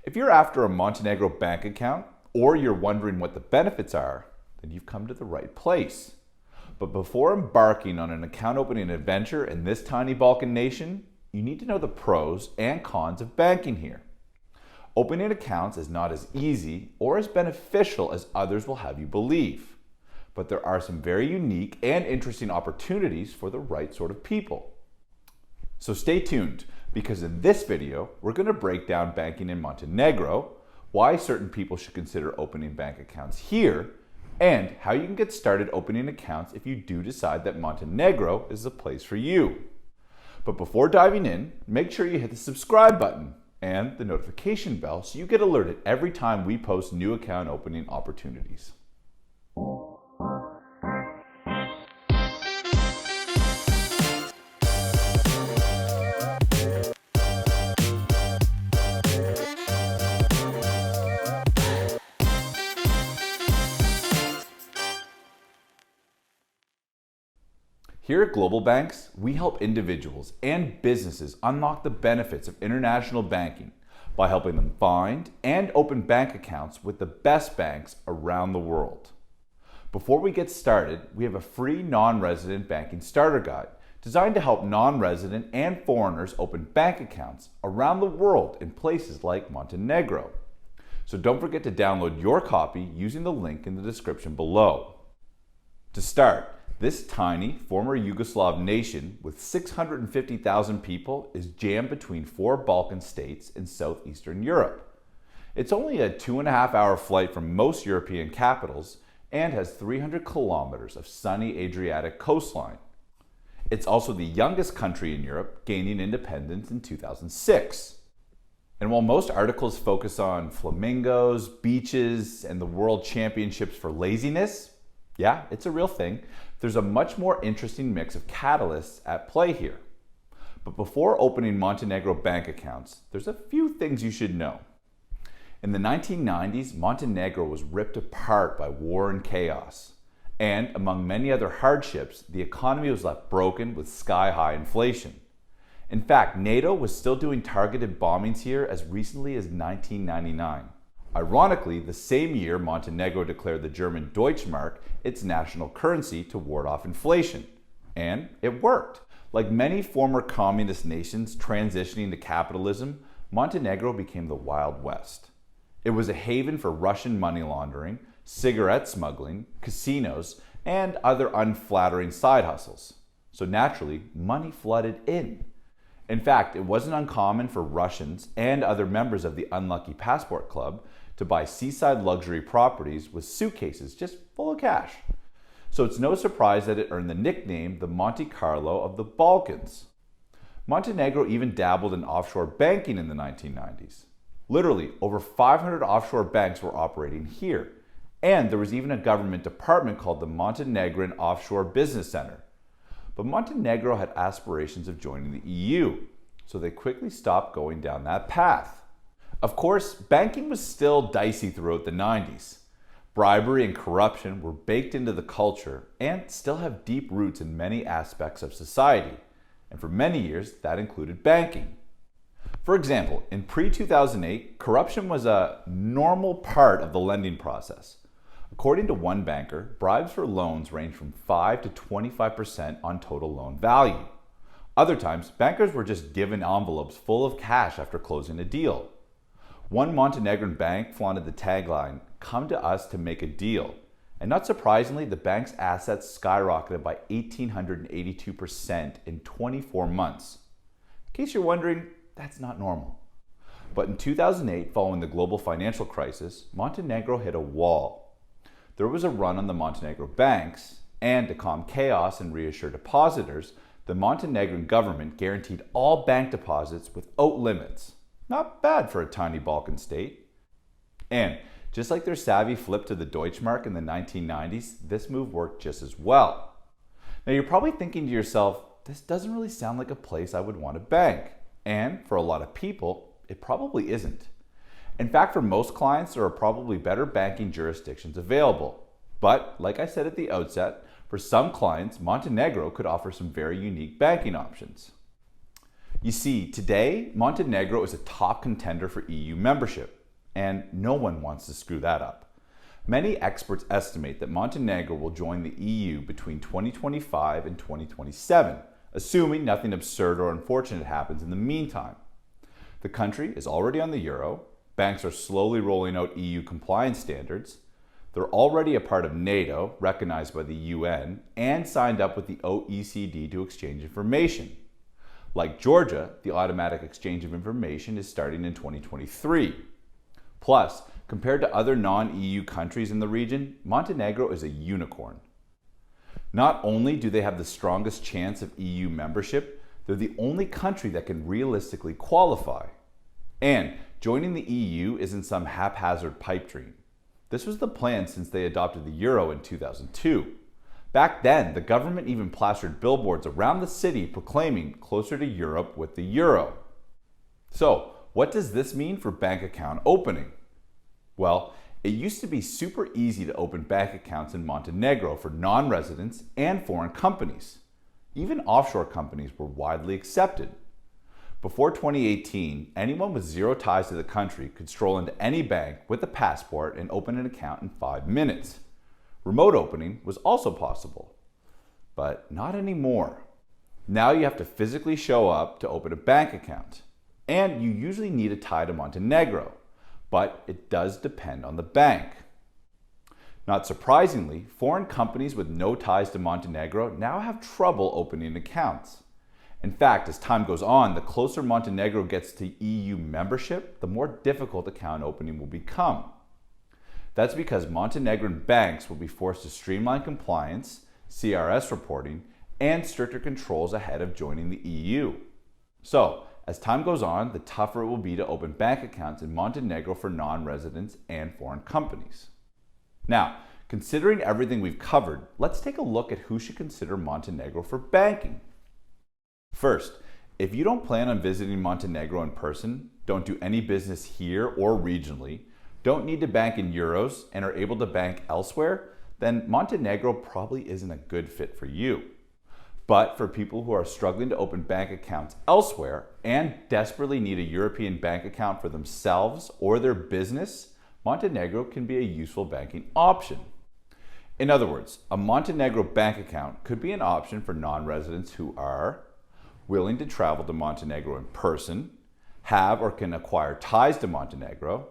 If you're after a Montenegro bank account, or you're wondering what the benefits are, then you've come to the right place. But before embarking on an account opening adventure in this tiny Balkan nation, you need to know the pros and cons of banking here. Opening accounts is not as easy or as beneficial as others will have you believe. But there are some very unique and interesting opportunities for the right sort of people. So stay tuned, because in this video, we're going to break down banking in Montenegro, why certain people should consider opening bank accounts here, and how you can get started opening accounts if you do decide that Montenegro is the place for you. But before diving in, make sure you hit the subscribe button and the notification bell so you get alerted every time we post new account opening opportunities. Here at GlobalBanks, we help individuals and businesses unlock the benefits of international banking by helping them find and open bank accounts with the best banks around the world. Before we get started, we have a free non-resident banking starter guide designed to help non-resident and foreigners open bank accounts around the world in places like Montenegro. So don't forget to download your copy using the link in the description below. To start, this tiny, former Yugoslav nation with 650,000 people is jammed between 4 Balkan states in southeastern Europe. It's only a 2.5-hour flight from most European capitals and has 300 kilometers of sunny Adriatic coastline. It's also the youngest country in Europe, gaining independence in 2006. And while most articles focus on flamingos, beaches, and the World Championships for laziness, yeah, it's a real thing, there's a much more interesting mix of catalysts at play here. But before opening Montenegro bank accounts, there's a few things you should know. In the 1990s, Montenegro was ripped apart by war and chaos. And among many other hardships, the economy was left broken with sky-high inflation. In fact, NATO was still doing targeted bombings here as recently as 1999. Ironically, the same year Montenegro declared the German Deutschmark its national currency to ward off inflation. And it worked. Like many former communist nations transitioning to capitalism, Montenegro became the Wild West. It was a haven for Russian money laundering, cigarette smuggling, casinos, and other unflattering side hustles. So naturally, money flooded in. In fact, it wasn't uncommon for Russians and other members of the Unlucky Passport Club to buy seaside luxury properties with suitcases just full of cash. So it's no surprise that it earned the nickname the Monte Carlo of the Balkans. Montenegro even dabbled in offshore banking in the 1990s. Literally, over 500 offshore banks were operating here, and there was even a government department called the Montenegrin Offshore Business Center. But Montenegro had aspirations of joining the EU, so they quickly stopped going down that path. Of course, banking was still dicey throughout the 90s. Bribery and corruption were baked into the culture and still have deep roots in many aspects of society. And for many years, that included banking. For example, in pre-2008, corruption was a normal part of the lending process. According to one banker, bribes for loans range from 5 to 25% on total loan value. Other times, bankers were just given envelopes full of cash after closing a deal. One Montenegrin bank flaunted the tagline, "Come to us to make a deal." And not surprisingly, the bank's assets skyrocketed by 1,882% in 24 months. In case you're wondering, that's not normal. But in 2008, following the global financial crisis, Montenegro hit a wall. There was a run on the Montenegro banks, and to calm chaos and reassure depositors, the Montenegrin government guaranteed all bank deposits without limits. Not bad for a tiny Balkan state. And just like their savvy flip to the Deutschmark in the 1990s, this move worked just as well. Now you're probably thinking to yourself, this doesn't really sound like a place I would want to bank. And for a lot of people, it probably isn't. In fact, for most clients, there are probably better banking jurisdictions available. But like I said at the outset, for some clients, Montenegro could offer some very unique banking options. You see, today, Montenegro is a top contender for EU membership, and no one wants to screw that up. Many experts estimate that Montenegro will join the EU between 2025 and 2027, assuming nothing absurd or unfortunate happens in the meantime. The country is already on the euro, banks are slowly rolling out EU compliance standards, they're already a part of NATO, recognized by the UN, and signed up with the OECD to exchange information. Like Georgia, the automatic exchange of information is starting in 2023. Plus, compared to other non-EU countries in the region, Montenegro is a unicorn. Not only do they have the strongest chance of EU membership, they're the only country that can realistically qualify. And joining the EU isn't some haphazard pipe dream. This was the plan since they adopted the euro in 2002. Back then, the government even plastered billboards around the city proclaiming closer to Europe with the euro. So, what does this mean for bank account opening? Well, it used to be super easy to open bank accounts in Montenegro for non-residents and foreign companies. Even offshore companies were widely accepted. Before 2018, anyone with zero ties to the country could stroll into any bank with a passport and open an account in 5 minutes. Remote opening was also possible, but not anymore. Now you have to physically show up to open a bank account, and you usually need a tie to Montenegro, but it does depend on the bank. Not surprisingly, foreign companies with no ties to Montenegro now have trouble opening accounts. In fact, as time goes on, the closer Montenegro gets to EU membership, the more difficult account opening will become. That's because Montenegrin banks will be forced to streamline compliance, CRS reporting, and stricter controls ahead of joining the EU. So, as time goes on, the tougher it will be to open bank accounts in Montenegro for non-residents and foreign companies. Now, considering everything we've covered, let's take a look at who should consider Montenegro for banking. First, if you don't plan on visiting Montenegro in person, don't do any business here or regionally, don't need to bank in euros, and are able to bank elsewhere, then Montenegro probably isn't a good fit for you. But for people who are struggling to open bank accounts elsewhere and desperately need a European bank account for themselves or their business, Montenegro can be a useful banking option. In other words, a Montenegro bank account could be an option for non-residents who are willing to travel to Montenegro in person, have or can acquire ties to Montenegro,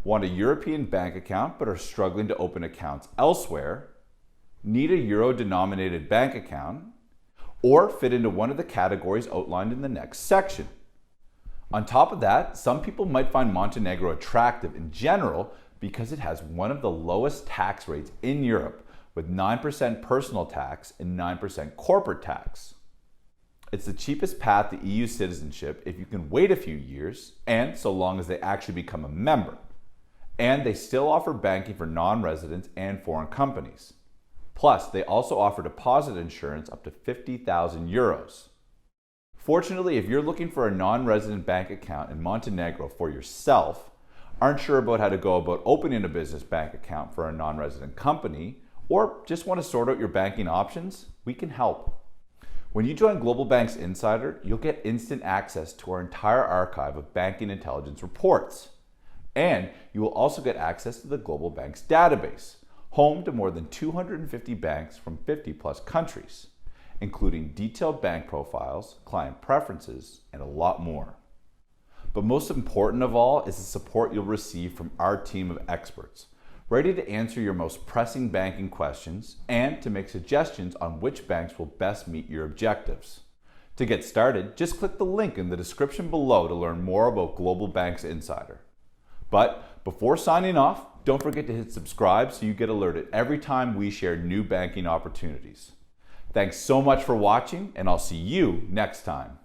want a European bank account but are struggling to open accounts elsewhere, need a euro-denominated bank account, or fit into one of the categories outlined in the next section. On top of that, some people might find Montenegro attractive in general because it has one of the lowest tax rates in Europe, with 9% personal tax and 9% corporate tax. It's the cheapest path to EU citizenship if you can wait a few years, and so long as they actually become a member. And they still offer banking for non-residents and foreign companies. Plus, they also offer deposit insurance up to 50,000 euros. Fortunately, if you're looking for a non-resident bank account in Montenegro for yourself, aren't sure about how to go about opening a business bank account for a non-resident company, or just want to sort out your banking options, we can help. When you join GlobalBanks Insider, you'll get instant access to our entire archive of banking intelligence reports. And you will also get access to the GlobalBanks database, home to more than 250 banks from 50 plus countries, including detailed bank profiles, client preferences, and a lot more. But most important of all is the support you'll receive from our team of experts, ready to answer your most pressing banking questions and to make suggestions on which banks will best meet your objectives. To get started, just click the link in the description below to learn more about GlobalBanks Insider. But before signing off, don't forget to hit subscribe so you get alerted every time we share new banking opportunities. Thanks so much for watching, and I'll see you next time.